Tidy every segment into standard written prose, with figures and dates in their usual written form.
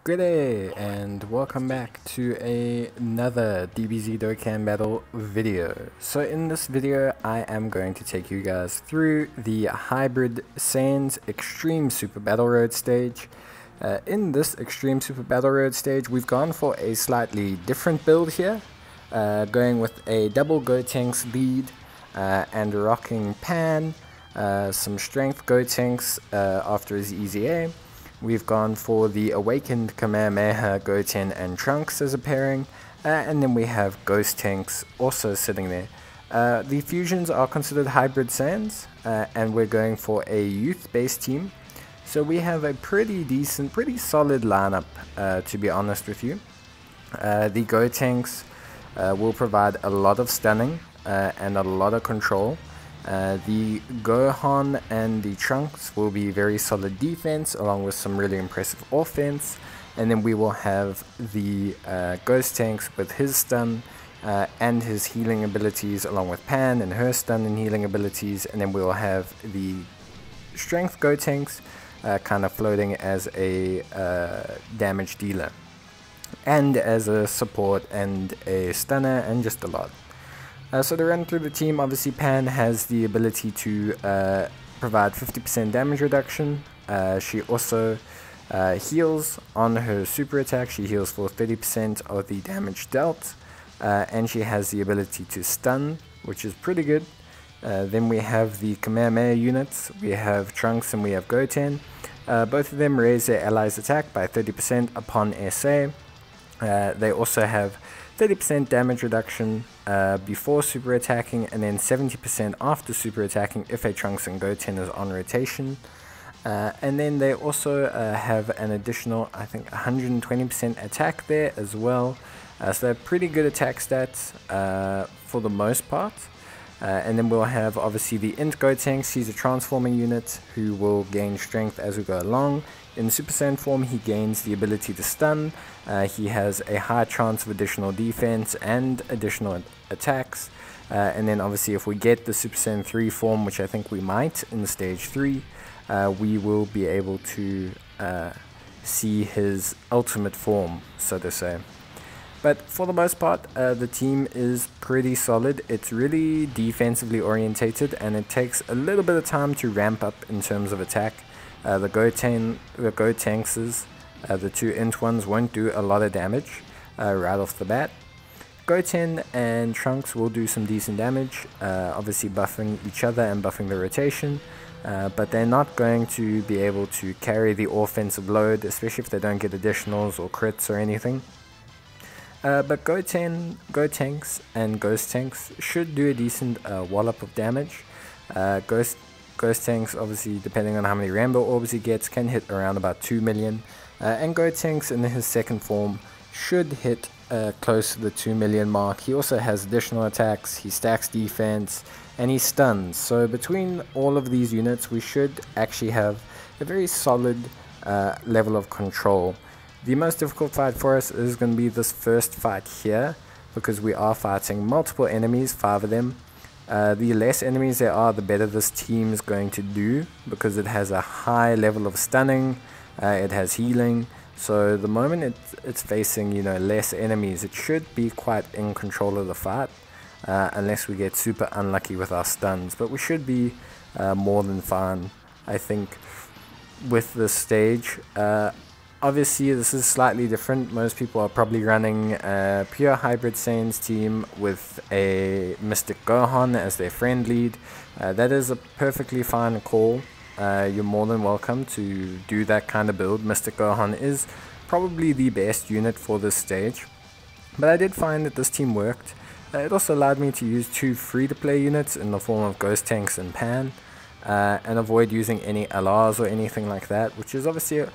Good day and welcome back to another DBZ Dokkan Battle video. So in this video I am going to take you guys through the Hybrid Saiyans Extreme Super Battle Road stage. In this Extreme Super Battle Road stage we've gone for a slightly different build here, going with a double Gotenks lead and rocking Pan, some strength Gotenks after his EZA. We've gone for the Awakened Kamehameha, Goten and Trunks as a pairing, and then we have Ghost Tanks also sitting there. The fusions are considered Hybrid Saiyans, and we're going for a youth-based team. So we have a pretty decent, pretty solid lineup, to be honest with you. The Gotenks will provide a lot of stunning and a lot of control. The Gohan and the Trunks will be very solid defense along with some really impressive offense, and then we will have the Ghost Tanks with his stun and his healing abilities along with Pan and her stun and healing abilities, and then we will have the Strength Gotenks kind of floating as a damage dealer and as a support and a stunner and just a lot. So to run through the team, obviously Pan has the ability to provide 50% damage reduction. She also heals on her super attack. She heals for 30% of the damage dealt. And she has the ability to stun, which is pretty good. Then we have the Kamehameha units. We have Trunks and we have Goten. Both of them raise their allies' attack by 30% upon SA. They also have 30% damage reduction before super attacking, and then 70% after super attacking if a Trunks and Goten is on rotation. And then they also have an additional, I think, 120% attack there as well. So they're pretty good attack stats for the most part. And then we'll have obviously the Int Gotenks. He's a transforming unit who will gain strength as we go along. In Super Saiyan form he gains the ability to stun. He has a high chance of additional defense and additional attacks. And then obviously if we get the Super Saiyan 3 form, which I think we might in stage 3, we will be able to see his ultimate form, so to say. But for the most part, the team is pretty solid. It's really defensively orientated, and it takes a little bit of time to ramp up in terms of attack. The Gotenks, the two Int ones, won't do a lot of damage right off the bat. Goten and Trunks will do some decent damage, obviously buffing each other and buffing the rotation. But they're not going to be able to carry the offensive load, especially if they don't get additionals or crits or anything. But Gotenks and Ghost Tanks should do a decent wallop of damage. Ghost Tanks, obviously, depending on how many Rainbow Orbs he gets, can hit around about 2 million. And Gotenks in his second form should hit close to the 2 million mark. He also has additional attacks, he stacks defense, and he stuns. So between all of these units, we should actually have a very solid level of control. The most difficult fight for us is going to be this first fight here, because we are fighting multiple enemies, 5 of them. The less enemies there are, the better this team is going to do, because it has a high level of stunning, it has healing. So the moment it's facing, less enemies, it should be quite in control of the fight, unless we get super unlucky with our stuns. But we should be more than fine, I think, with this stage. Obviously, this is slightly different. Most people are probably running a pure Hybrid Saiyans team with a Mystic Gohan as their friend lead. That is a perfectly fine call. You're more than welcome to do that kind of build. Mystic Gohan is probably the best unit for this stage. But I did find that this team worked. It also allowed me to use 2 free-to-play units in the form of Ghost Tanks and Pan, and avoid using any LRs or anything like that, which is obviously a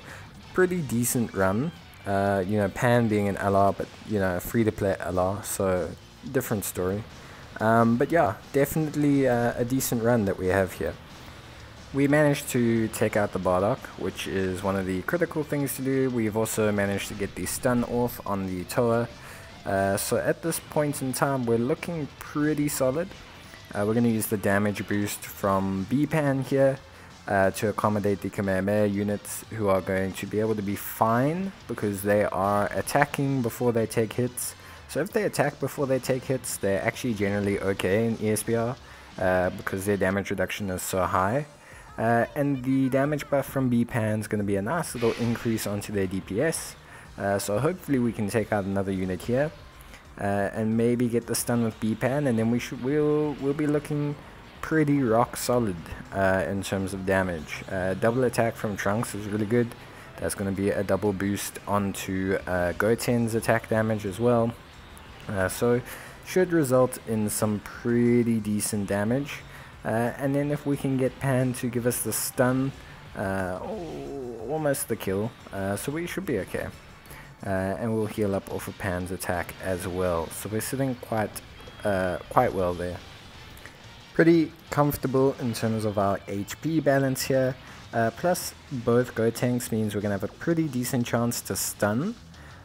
pretty decent run. Pan being an LR, but a free-to-play LR, so different story. But yeah, definitely a decent run that we have here. We managed to take out the Bardock, which is one of the critical things to do. We've also managed to get the stun off on the Toa. So at this point in time, we're looking pretty solid. We're going to use the damage boost from B-Pan here. to accommodate the Kamehameha units, who are going to be able to be fine because they are attacking before they take hits. So if they attack before they take hits, they're actually generally okay in ESBR because their damage reduction is so high. And the damage buff from B-Pan is going to be a nice little increase onto their DPS. So hopefully we can take out another unit here and maybe get the stun with B-Pan, and then we'll be looking pretty rock solid in terms of damage. Double attack from Trunks is really good. That's going to be a double boost onto Goten's attack damage as well. So should result in some pretty decent damage. And then if we can get Pan to give us the stun, almost the kill, so we should be okay. And we'll heal up off of Pan's attack as well. So we're sitting quite well there. Pretty comfortable in terms of our HP balance here. Plus both Gotenks means we're going to have a pretty decent chance to stun.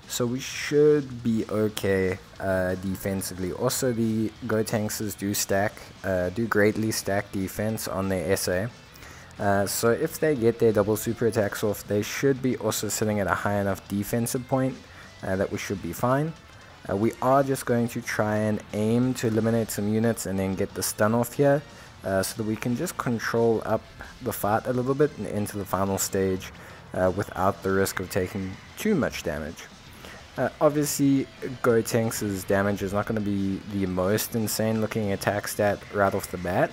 So we should be okay defensively. Also, the Gotenks do greatly stack defense on their SA. So if they get their double super attacks off, they should be also sitting at a high enough defensive point that we should be fine. We are just going to try and aim to eliminate some units and then get the stun off here, so that we can just control up the fight a little bit and into the final stage without the risk of taking too much damage. Obviously, Gotenks' damage is not going to be the most insane looking attack stat right off the bat,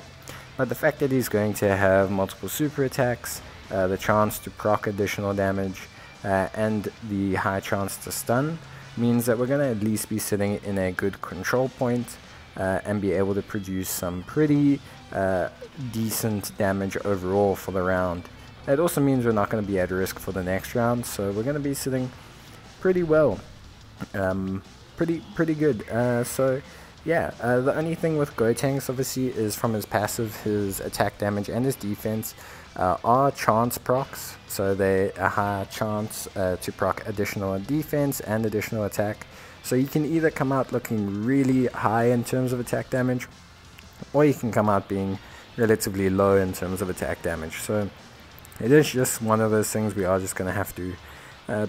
but the fact that he's going to have multiple super attacks, the chance to proc additional damage, and the high chance to stun means that we're going to at least be sitting in a good control point and be able to produce some pretty decent damage overall for the round. It also means we're not going to be at risk for the next round, so we're going to be sitting pretty well. Pretty good. So yeah, the only thing with Gotenks obviously is from his passive, his attack damage and his defense are chance procs, so they a high chance to proc additional defense and additional attack. So you can either come out looking really high in terms of attack damage, or you can come out being relatively low in terms of attack damage. So it is just one of those things we are just going to have to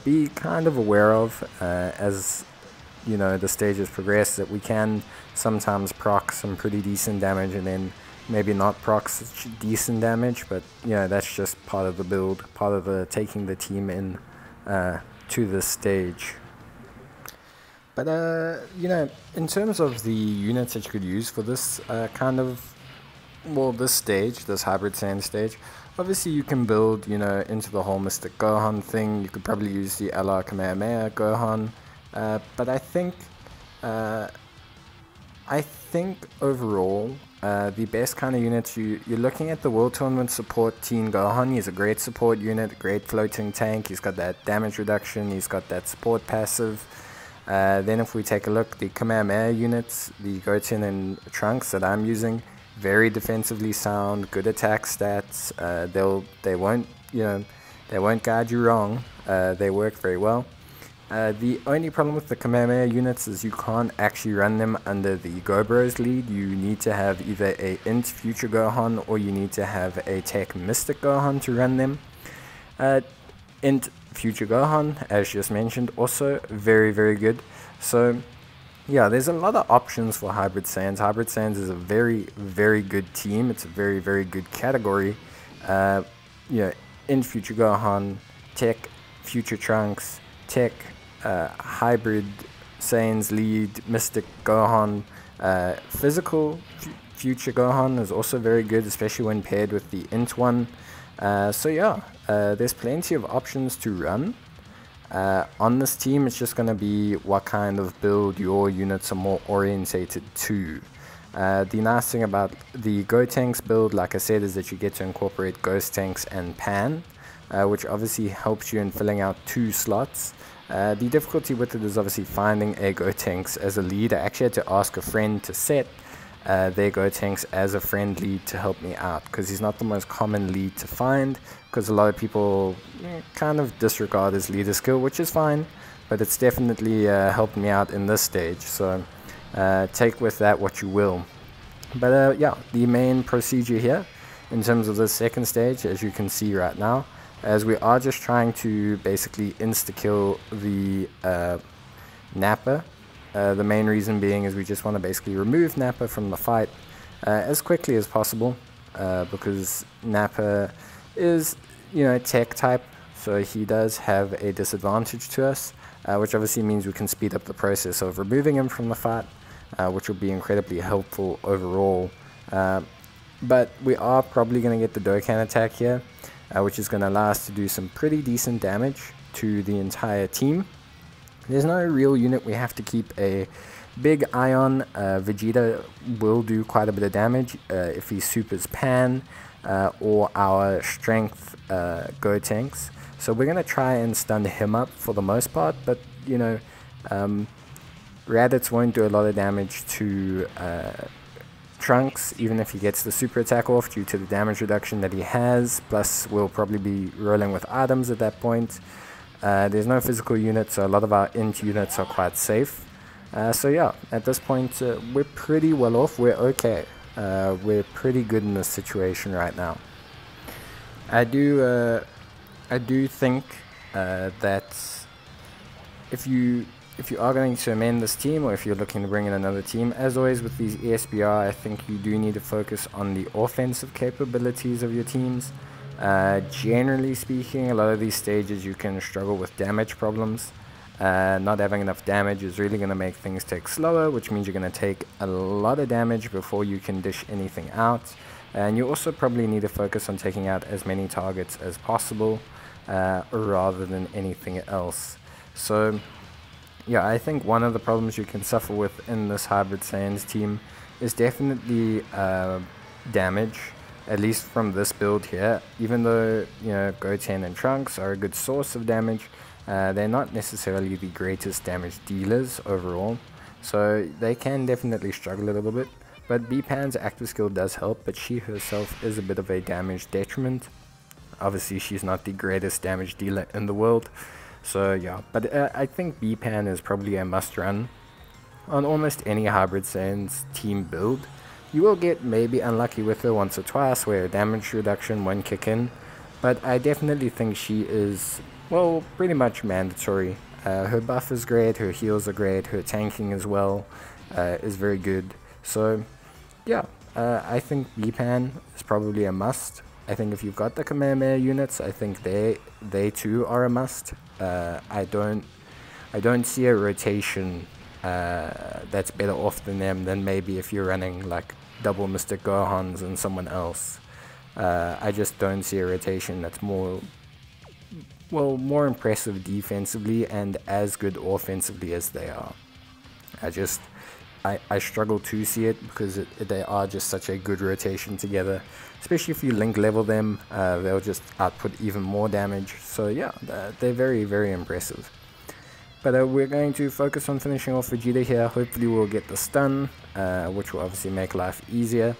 be kind of aware of as you know the stages progress, that we can sometimes proc some pretty decent damage and then maybe not proc such decent damage, but you know that's just part of the build, part of the taking the team in to this stage. But you know, in terms of the units that you could use for this this stage, this Hybrid Saiyan stage, obviously you can build, you know, into the whole Mystic Gohan thing. You could probably use the LR Kamehameha Gohan, but I think overall the best kind of units, you're looking at the World Tournament support Teen Gohan. He's a great support unit, great floating tank. He's got that damage reduction, he's got that support passive. Then if we take a look, the Kamehameha units, the Goten and Trunks that I'm using, very defensively sound, good attack stats. They won't guide you wrong. They work very well. The only problem with the Kamehameha units is you can't actually run them under the Gobros lead. You need to have either a Int Future Gohan or you need to have a Tech Mystic Gohan to run them. Int Future Gohan, as just mentioned, also very good. So yeah, there's a lot of options for Hybrid Saiyans. Hybrid Saiyans is a very good team. It's a very good category. In Future Gohan, Tech Future Trunks, Tech Hybrid Saiyans lead Mystic Gohan, Physical Future Gohan is also very good, especially when paired with the Int one. So yeah, there's plenty of options to run. On this team, it's just going to be what kind of build your units are more orientated to. The nice thing about the Gotenks build, like I said, is that you get to incorporate Ghost Tanks and Pan, which obviously helps you in filling out 2 slots. The difficulty with it is obviously finding a Gotenks as a lead. I actually had to ask a friend to set their Gotenks as a friend lead to help me out, because he's not the most common lead to find, because a lot of people kind of disregard his leader skill, which is fine, but it's definitely helped me out in this stage, so take with that what you will. But yeah, the main procedure here in terms of the second stage, as you can see right now, as we are just trying to basically insta-kill the Nappa. The main reason being is we just want to basically remove Nappa from the fight as quickly as possible, because Nappa is, tech type, so he does have a disadvantage to us, which obviously means we can speed up the process of removing him from the fight, which will be incredibly helpful overall. But we are probably going to get the Dokkan attack here, which is going to allow us to do some pretty decent damage to the entire team. There's no real unit we have to keep a big eye on. Vegeta will do quite a bit of damage if he supers Pan or our strength Gotenks. So we're going to try and stun him up for the most part, but Raditz won't do a lot of damage to Trunks, even if he gets the super attack off due to the damage reduction that he has. Plus, we'll probably be rolling with items at that point. There's no physical units, so a lot of our int units are quite safe. So yeah, at this point, we're pretty well off. We're okay. We're pretty good in this situation right now. I do think that if you are going to amend this team, or if you're looking to bring in another team, as always with these ESBR, I think you do need to focus on the offensive capabilities of your teams. Generally speaking, a lot of these stages you can struggle with damage problems. Not having enough damage is really going to make things take slower, which means you're going to take a lot of damage before you can dish anything out. And you also probably need to focus on taking out as many targets as possible, rather than anything else. So yeah, I think one of the problems you can suffer with in this Hybrid Saiyans team is definitely damage, at least from this build here. Even though, Goten and Trunks are a good source of damage, they're not necessarily the greatest damage dealers overall, so they can definitely struggle a little bit. But B-Pan's active skill does help, but she herself is a bit of a damage detriment. Obviously she's not the greatest damage dealer in the world, so yeah. But I think B-Pan is probably a must run on almost any Hybrid Saiyans team build. You will get maybe unlucky with her once or twice where damage reduction won't kick in, but I definitely think she is, well, pretty much mandatory. Her buff is great, her heals are great, her tanking as well is very good. So yeah, I think B-Pan is probably a must. I think if you've got the Kamehameha units, I think they too are a must. I don't see a rotation that's better off than them than maybe if you're running like double Mr. Gohans and someone else. I just don't see a rotation that's more impressive defensively and as good offensively as they are. I struggle to see it because they are just such a good rotation together. Especially if you link level them, they'll just output even more damage. So yeah, they're very, very impressive. But we're going to focus on finishing off Vegeta here. Hopefully we'll get the stun, which will obviously make life easier.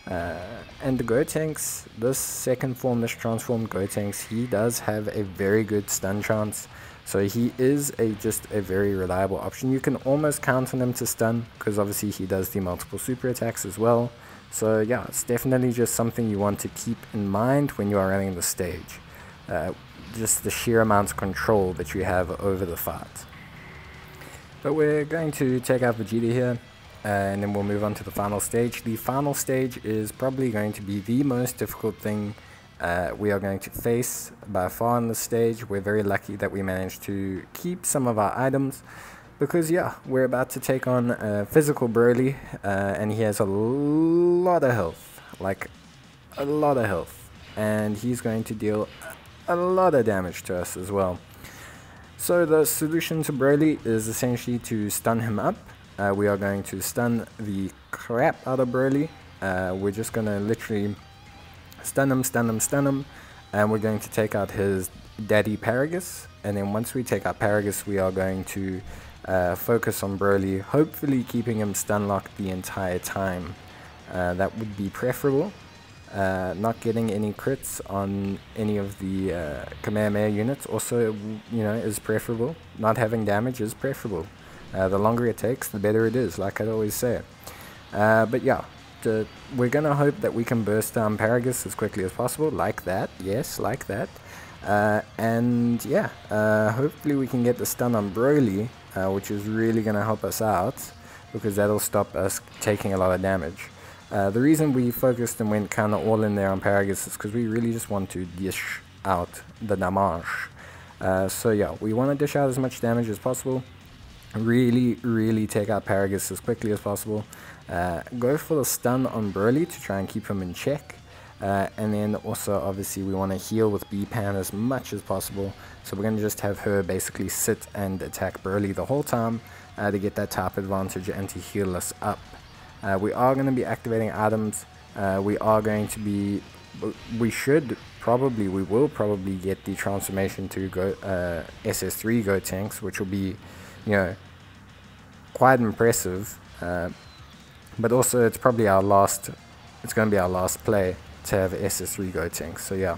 And the Gotenks, this second form, this transformed Gotenks, he does have a very good stun chance. So he is just a very reliable option. You can almost count on him to stun, because obviously he does the multiple super attacks as well. So yeah, it's definitely just something you want to keep in mind when you are running the stage. Just the sheer amount of control that you have over the fight. But we're going to take out Vegeta here, and then we'll move on to the final stage. The final stage is probably going to be the most difficult thing we are going to face by far on the stage. We're very lucky that we managed to keep some of our items, because yeah, we're about to take on physical Broly, and he has a lot of health, like a lot of health, and he's going to deal a lot of damage to us as well. So the solution to Broly is essentially to stun him up. We are going to stun the crap out of Broly. We're just going to literally stun him, and we're going to take out his daddy Paragus. And then once we take out Paragus, we are going to focus on Broly, hopefully keeping him stun locked the entire time. That would be preferable. Not getting any crits on any of the Kamehameha units also, is preferable. Not having damage is preferable. The longer it takes, the better it is, like I always say. But yeah, we're gonna hope that we can burst down Paragus as quickly as possible, like that. Yes, like that. And yeah, hopefully we can get the stun on Broly, which is really gonna help us out, because that'll stop us taking a lot of damage. The reason we focused and went kind of all in there on Paragus is because we really just want to dish out the damage. So yeah, we want to dish out as much damage as possible. Really take out Paragus as quickly as possible. Go for the stun on Broly to try and keep him in check. And then also obviously we want to heal with B-Pan as much as possible. So we're going to just have her basically sit and attack Broly the whole time to get that type advantage and to heal us up. We are going to be activating items. We are going to be, we will probably get the transformation to go SS3 Gotenks, which will be, you know, quite impressive. But also it's probably our last, it's going to be our last play to have SS3 Gotenks. So yeah.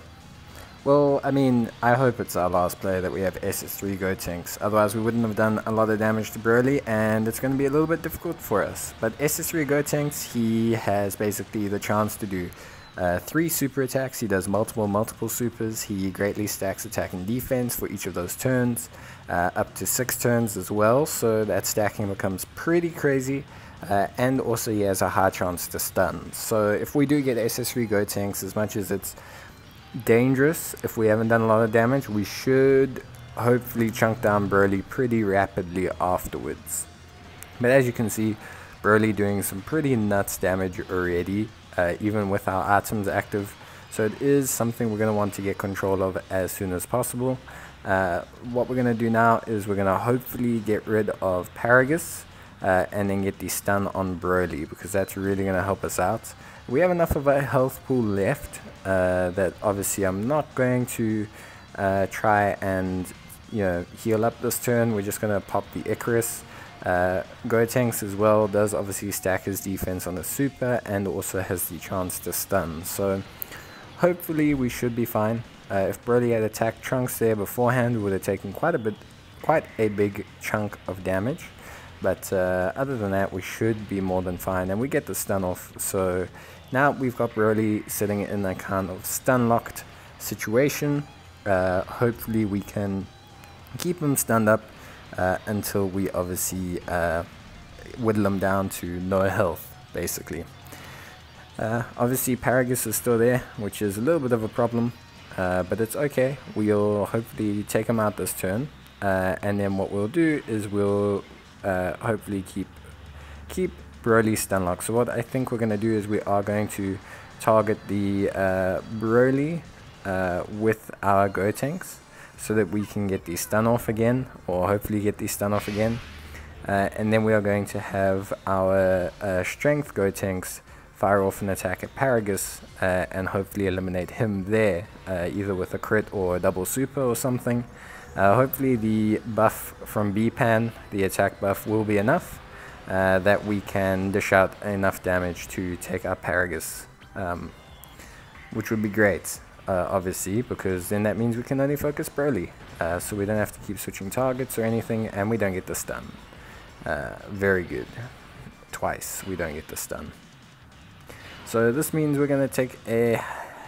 Well, I mean, I hope it's our last play that we have SS3 Gotenks, otherwise we wouldn't have done a lot of damage to Broly, and it's going to be a little bit difficult for us. But SS3 Gotenks, he has basically the chance to do 3 super attacks. He does multiple supers. He greatly stacks attack and defense for each of those turns, up to 6 turns as well, so that stacking becomes pretty crazy. And also he has a high chance to stun. So if we do get SS3 Gotenks, as much as it's dangerous, if we haven't done a lot of damage, we should hopefully chunk down Broly pretty rapidly afterwards. But as you can see, Broly doing some pretty nuts damage already, even with our items active. So it is something we're going to want to get control of as soon as possible. What we're going to do now is we're going to hopefully get rid of Paragus, and then get the stun on Broly, because that's really going to help us out. We have enough of a health pool left that obviously I'm not going to try and, you know, heal up this turn. We're just going to pop the Icarus. Gotenks as well does obviously stack his defense on the super and also has the chance to stun. So hopefully we should be fine. If Broly had attacked Trunks there beforehand, we would have taken quite a big chunk of damage. But other than that, we should be more than fine, and we get the stun off. So now we've got Broly sitting in a kind of stun locked situation. Hopefully we can keep him stunned up until we obviously whittle him down to no health, basically. Obviously Paragus is still there, which is a little bit of a problem, but it's okay. We'll hopefully take him out this turn, and then what we'll do is we'll hopefully keep Broly stun locked. So what I think we're going to do is we are going to target the Broly with our Gotenks, so that we can get the stun off again, or hopefully get the stun off again. And then we are going to have our strength Gotenks fire off an attack at Paragus, and hopefully eliminate him there, either with a crit or a double super or something. Hopefully the buff from B-Pan, the attack buff, will be enough that we can dish out enough damage to take out Paragus, which would be great, obviously, because then that means we can only focus Broly, so we don't have to keep switching targets or anything, and we don't get the stun. Very good. Twice we don't get the stun. So this means we're going to take a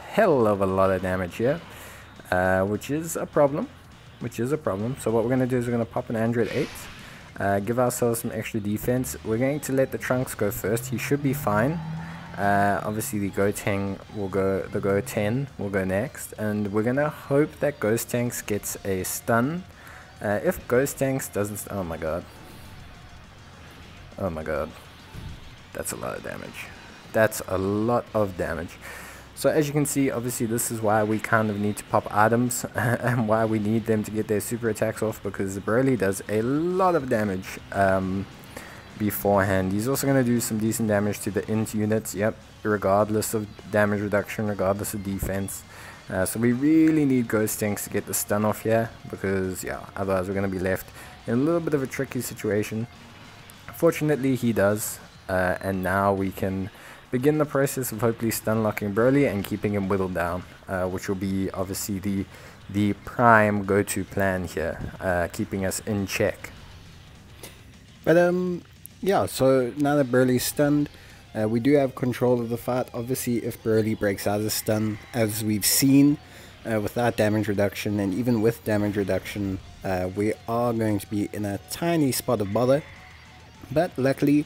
hell of a lot of damage here, which is a problem. So what we're going to do is we're going to pop an Android 8, give ourselves some extra defense. We're going to let the Trunks go first. He should be fine. Obviously the Goten will go next, and we're going to hope that Ghost-Tanks gets a stun. If Ghost-Tanks doesn't, oh my god, that's a lot of damage. So as you can see, obviously this is why we kind of need to pop items and why we need them to get their super attacks off, because Broly does a lot of damage beforehand. He's also going to do some decent damage to the int units, yep, regardless of damage reduction, regardless of defense. So we really need Ghost-Tanks to get the stun off here, because yeah, otherwise we're going to be left in a little bit of a tricky situation. Fortunately he does, and now we can begin the process of hopefully stun locking Broly and keeping him whittled down, which will be obviously the prime go-to plan here, keeping us in check. But yeah, so now that Broly's stunned, We do have control of the fight. Obviously, if Broly breaks out of the stun, as we've seen, without damage reduction, and even with damage reduction, we are going to be in a tiny spot of bother. But luckily,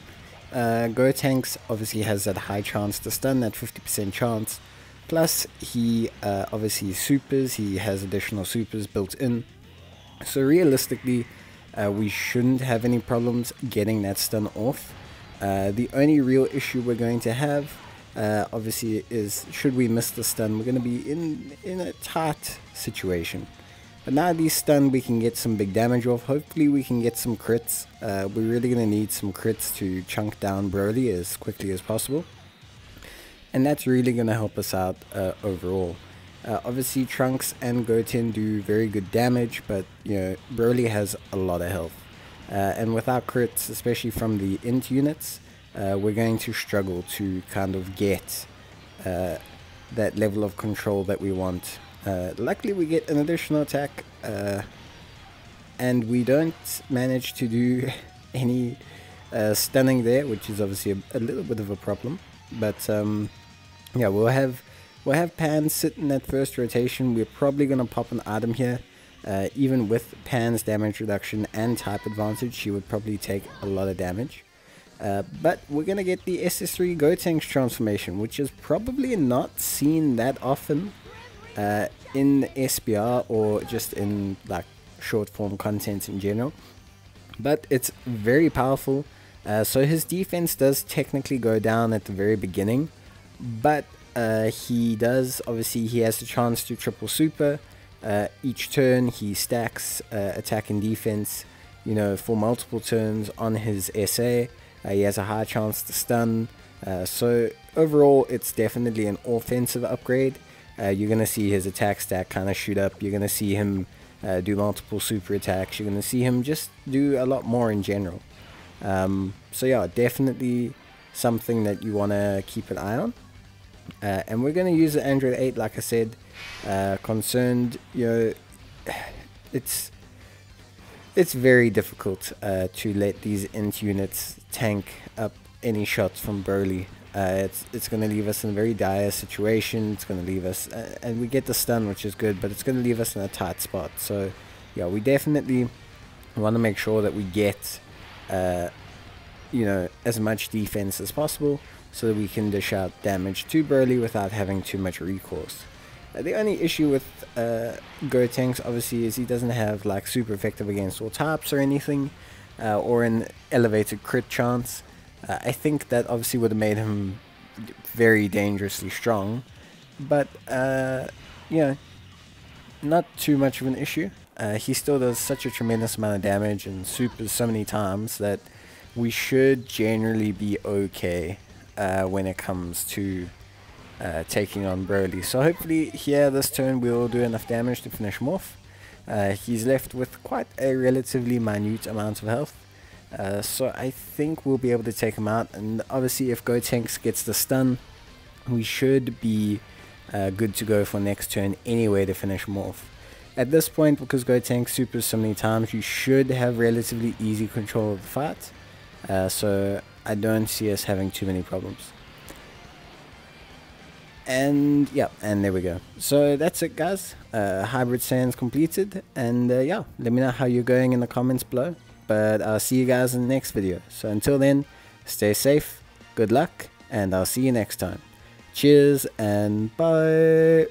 Gotenks obviously has that high chance to stun, that 50% chance. Plus, he obviously supers, he has additional supers built in. So realistically, we shouldn't have any problems getting that stun off. The only real issue we're going to have, obviously, is should we miss the stun, we're going to be in a tight situation. But now these stun, we can get some big damage off. Hopefully we can get some crits. We're really going to need some crits to chunk down Broly as quickly as possible. And that's really going to help us out overall. Obviously Trunks and Goten do very good damage, but you know, Broly has a lot of health. And without crits, especially from the int units, we're going to struggle to kind of get that level of control that we want. Luckily we get an additional attack, and we don't manage to do any stunning there, which is obviously a little bit of a problem. But yeah, we'll have Pan sitting at first rotation. We're probably going to pop an item here. Even with Pan's damage reduction and type advantage, she would probably take a lot of damage. But we're going to get the SS3 Gotenks transformation, which is probably not seen that often in SBR or just in like short form content in general. But it's very powerful. So his defense does technically go down at the very beginning, but he does, obviously he has the chance to triple super. Each turn he stacks attack and defense, you know, for multiple turns on his SA. He has a high chance to stun. So overall it's definitely an offensive upgrade. You're going to see his attack stack kind of shoot up. You're going to see him do multiple super attacks. You're going to see him just do a lot more in general. So yeah, definitely something that you want to keep an eye on. And we're going to use the Android 8, like I said. Concerned, you know, it's very difficult to let these int units tank up any shots from Broly. It's going to leave us in a very dire situation. It's going to leave us, and we get the stun, which is good, but it's going to leave us in a tight spot. So yeah, we definitely want to make sure that we get you know, as much defense as possible, so that we can dish out damage to Broly without having too much recourse. The only issue with Gotenks obviously is he doesn't have like super effective against all types or anything, or an elevated crit chance. I think that obviously would have made him very dangerously strong, but you know, not too much of an issue. He still does such a tremendous amount of damage and supers so many times that we should generally be okay when it comes to taking on Broly. So hopefully here this turn we'll do enough damage to finish him off. He's left with quite a relatively minute amount of health. So I think we'll be able to take him out, and obviously if Gotenks gets the stun, we should be good to go for next turn anyway to finish him off. At this point, because Gotenks supers so many times, you should have relatively easy control of the fight. So I don't see us having too many problems. And yeah, and there we go. So that's it, guys. Hybrid Saiyans completed, and yeah, let me know how you're going in the comments below. But I'll see you guys in the next video. So until then, stay safe, good luck, and I'll see you next time. Cheers and bye.